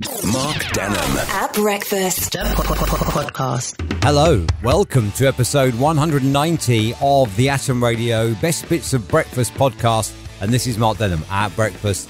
Mark Denholm at Breakfast Podcast. Hello, welcome to episode 190 of the Atom Radio Best Bits of Breakfast podcast. And this is Mark Denholm at Breakfast.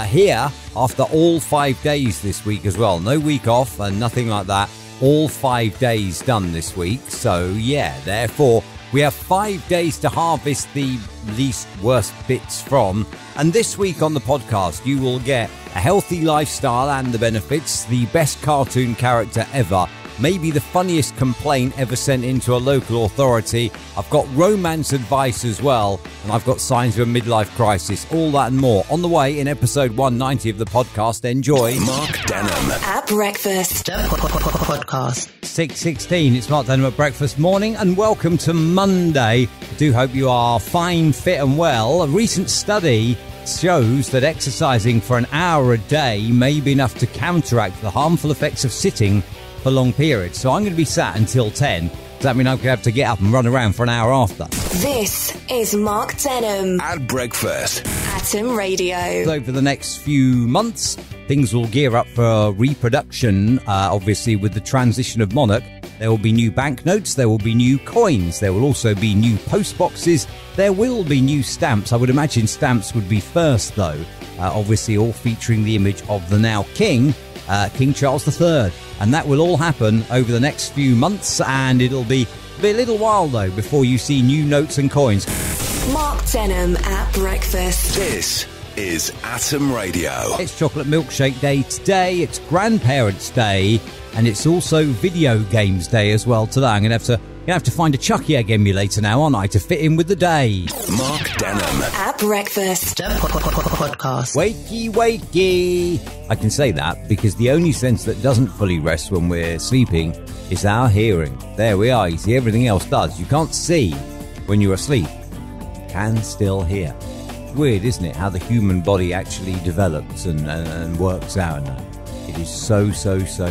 Here after all 5 days this week as well. No week off and nothing like that. All 5 days done this week. So yeah, therefore we have 5 days to harvest the least worst bits from. And this week on the podcast, you will get a healthy lifestyle and the benefits, the best cartoon character ever, maybe the funniest complaint ever sent into a local authority. I've got romance advice as well, and I've got signs of a midlife crisis. All that and more on the way in episode 190 of the podcast. Enjoy. Mark Denholm at Breakfast Podcast. 6:16, it's Mark Denholm at Breakfast Morning, and welcome to Monday. I do hope you are fine, fit and well. A recent study shows that exercising for an hour a day may be enough to counteract the harmful effects of sitting for long periods. So I'm going to be sat until 10. Does that mean I'm going to have to get up and run around for an hour after? This is Mark Denholm at Breakfast. Atom Radio. Over the next few months, things will gear up for reproduction, obviously with the transition of Monarch. There will be new banknotes, there will be new coins, there will also be new post boxes, there will be new stamps. I would imagine stamps would be first though, obviously all featuring the image of the now King, King Charles III. And that will all happen over the next few months, and it'll be a little while though before you see new notes and coins. Mark Denholm at Breakfast. This is Atom Radio. It's Chocolate Milkshake Day today, it's Grandparents' Day, and it's also Video Games Day as well today. I'm going to have to find a Chucky Egg emulator now, aren't I, to fit in with the day. Mark Denholm at Breakfast Podcast. Wakey, wakey. I can say that because the only sense that doesn't fully rest when we're sleeping is our hearing. There we are. You see, everything else does. You can't see when you're asleep. You can still hear. Weird, isn't it, how the human body actually develops and works out. It is so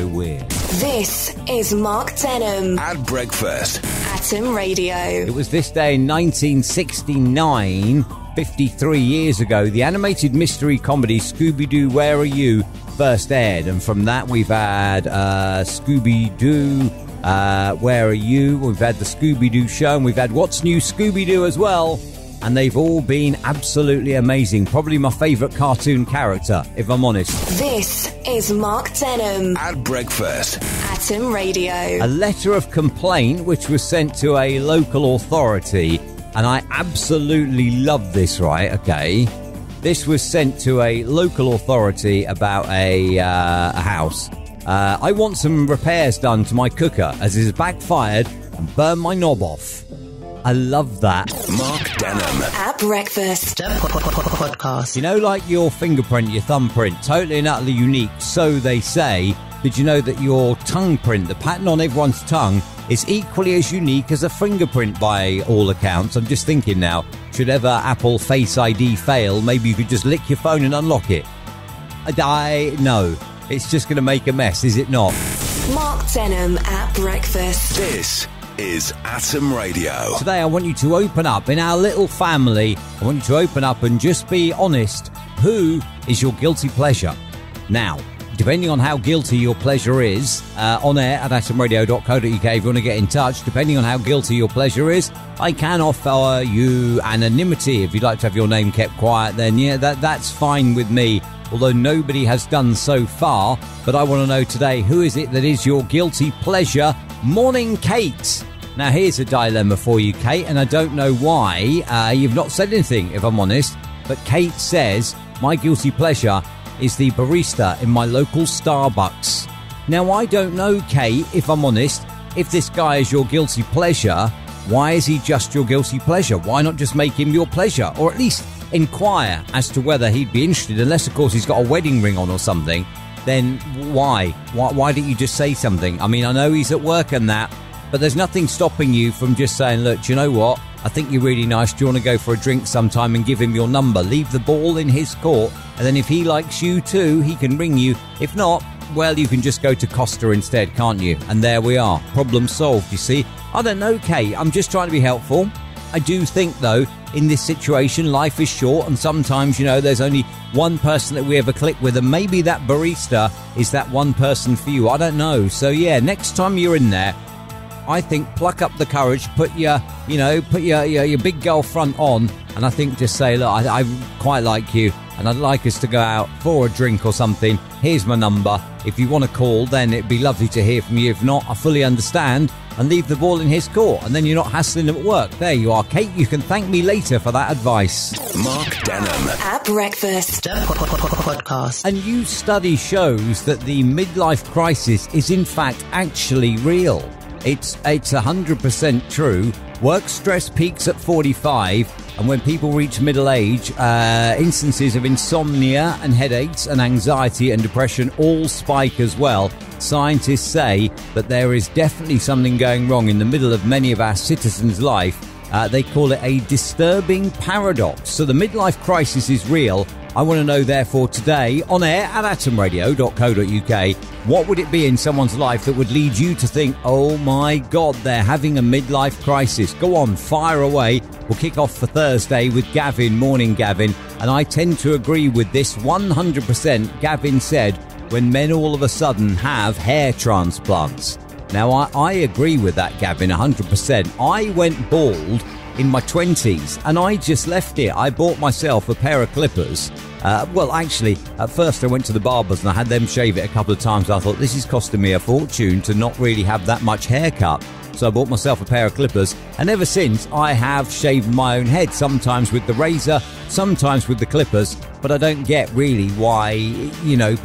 weird. This is Mark Denholm at Breakfast. Atom Radio. It was this day in 1969, 53 years ago, the animated mystery comedy Scooby-Doo, Where Are You? First aired. And from that we've had Scooby-Doo, Where Are You? We've had the Scooby-Doo show, and we've had What's New Scooby-Doo as well. And they've all been absolutely amazing. Probably my favourite cartoon character, if I'm honest. This is Mark Denholm at Breakfast. Atom Radio. A letter of complaint which was sent to a local authority. And I absolutely love this, right? Okay. This was sent to a local authority about a house. I want some repairs done to my cooker as it has backfired and burned my knob off. I love that. Mark Denholm at Breakfast Podcast. You know, like your fingerprint, your thumbprint, totally and utterly unique, so they say. Did you know that your tongue print, the pattern on everyone's tongue, is equally as unique as a fingerprint by all accounts? I'm just thinking now, should ever Apple Face ID fail, maybe you could just lick your phone and unlock it. No, it's just going to make a mess, is it not? Mark Denholm at Breakfast. This is Atom Radio. Today I want you to open up in our little family. I want you to open up and just be honest. Who is your guilty pleasure? Now, depending on how guilty your pleasure is, on air at atomradio.co.uk, if you want to get in touch, depending on how guilty your pleasure is, I can offer you anonymity. If you'd like to have your name kept quiet, then yeah, that's fine with me. Although nobody has done so far. But I want to know today, who is it that is your guilty pleasure? Morning, Kate. Now, here's a dilemma for you, Kate, and I don't know why. You've not said anything, if I'm honest. But Kate says, my guilty pleasure is the barista in my local Starbucks. Now, I don't know, Kate, if I'm honest, if this guy is your guilty pleasure, why is he just your guilty pleasure? Why not just make him your pleasure? Or at least inquire as to whether he'd be interested, unless, of course, he's got a wedding ring on or something. Then why? Why don't you just say something? I mean, I know he's at work and that, but there's nothing stopping you from just saying, look, do you know what? I think you're really nice. Do you want to go for a drink sometime and give him your number? Leave the ball in his court, and then if he likes you too, he can ring you. If not, well, you can just go to Costa instead, can't you? And there we are. Problem solved, you see. I don't know, Kate. I'm just trying to be helpful. I do think, though, in this situation, life is short, and sometimes, there's only one person that we ever click with, and maybe that barista is that one person for you. I don't know. So, yeah, next time you're in there, I think pluck up the courage, put your big girl front on, and I think just say, look, I quite like you, and I'd like us to go out for a drink or something. Here's my number. If you want to call, then it'd be lovely to hear from you. If not, I fully understand, and leave the ball in his court, and then you're not hassling him at work. There you are, Kate. You can thank me later for that advice. Mark Denham at Breakfast podcast. A new study shows that the midlife crisis is in fact actually real. It's 100% true. Work stress peaks at 45, and when people reach middle age, instances of insomnia and headaches and anxiety and depression all spike as well. Scientists say that there is definitely something going wrong in the middle of many of our citizens' life. They call it a disturbing paradox. So the midlife crisis is real. I want to know, therefore, today, on air at atomradio.co.uk, what would it be in someone's life that would lead you to think, oh my God, they're having a midlife crisis? Go on, fire away. We'll kick off for Thursday with Gavin. Morning, Gavin. And I tend to agree with this 100%. Gavin said, when men all of a sudden have hair transplants. Now, I agree with that, Gavin, 100%. I went bald in my 20s, and I just left it. I bought myself a pair of clippers. Actually, at first I went to the barbers and I had them shave it a couple of times. I thought, this is costing me a fortune to not really have that much haircut. So I bought myself a pair of clippers, and ever since I have shaved my own head, sometimes with the razor, sometimes with the clippers. But I don't get really why,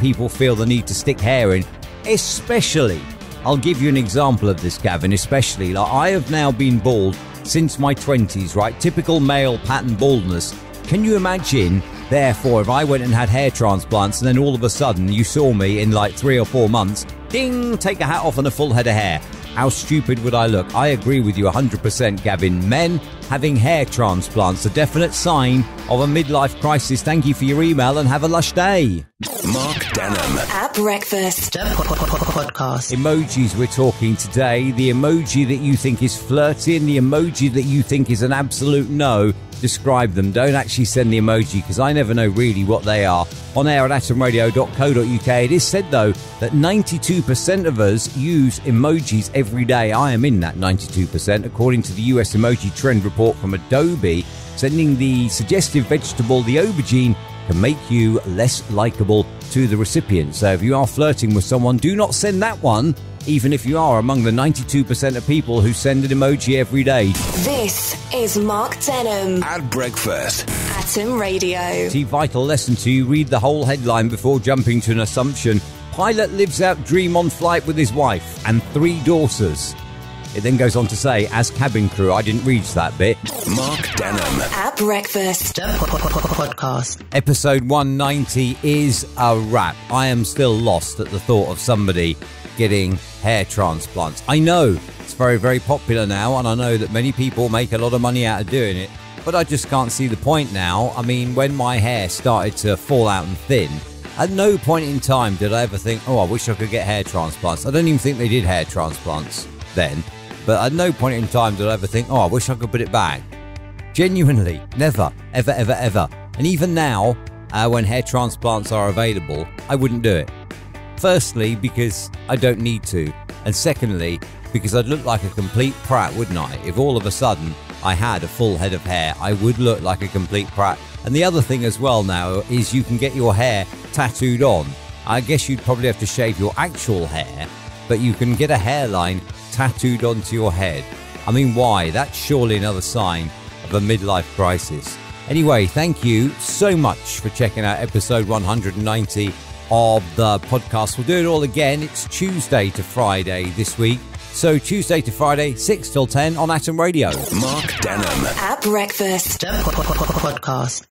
people feel the need to stick hair in, especially, I'll give you an example of this, Gavin, especially, I have now been bald since my 20s, right? Typical male pattern baldness. Can you imagine, therefore, if I went and had hair transplants and then all of a sudden you saw me in 3 or 4 months, ding, take a hat off and a full head of hair? How stupid would I look? I agree with you 100%, Gavin. Men having hair transplants, a definite sign of a midlife crisis. Thank you for your email and have a lush day. Mark Denham at Breakfast podcast. Emojis we're talking today. The emoji that you think is flirty and the emoji that you think is an absolute no. Describe them. Don't actually send the emoji, because I never know really what they are. On air at atomradio.co.uk. It is said, though, that 92% of us use emojis every day. I am in that 92%, according to the US emoji trend report from Adobe. Sending the suggestive vegetable, the aubergine, can make you less likable to the recipient. So if you are flirting with someone, do not send that one, even if you are among the 92% of people who send an emoji every day. This is Mark Denham at Breakfast. Atom Radio. See, vital lesson to you. Read the whole headline before jumping to an assumption. Pilot lives out dream on flight with his wife and 3 daughters. It then goes on to say, as cabin crew, I didn't read that bit. Mark Denham at Breakfast podcast. Episode 190 is a wrap. I am still lost at the thought of somebody getting hair transplants. I know it's very, very popular now, and I know that many people make a lot of money out of doing it, but I just can't see the point now. I mean, when my hair started to fall out and thin, at no point in time did I ever think, oh, I wish I could get hair transplants. I don't even think they did hair transplants then, but at no point in time did I ever think, oh, I wish I could put it back. Genuinely, never, ever, ever, ever. And even now, when hair transplants are available, I wouldn't do it. Firstly, because I don't need to. And secondly, because I'd look like a complete prat, wouldn't I? If all of a sudden I had a full head of hair, I would look like a complete prat. And the other thing as well now is you can get your hair tattooed on. I guess you'd probably have to shave your actual hair, but you can get a hairline tattooed onto your head. I mean, why? That's surely another sign of a midlife crisis. Anyway, thank you so much for checking out episode 190 of the podcast. We'll do it all again. It's Tuesday to Friday this week. So Tuesday to Friday, 6 till 10 on Atom Radio. Mark Denham at Breakfast podcast.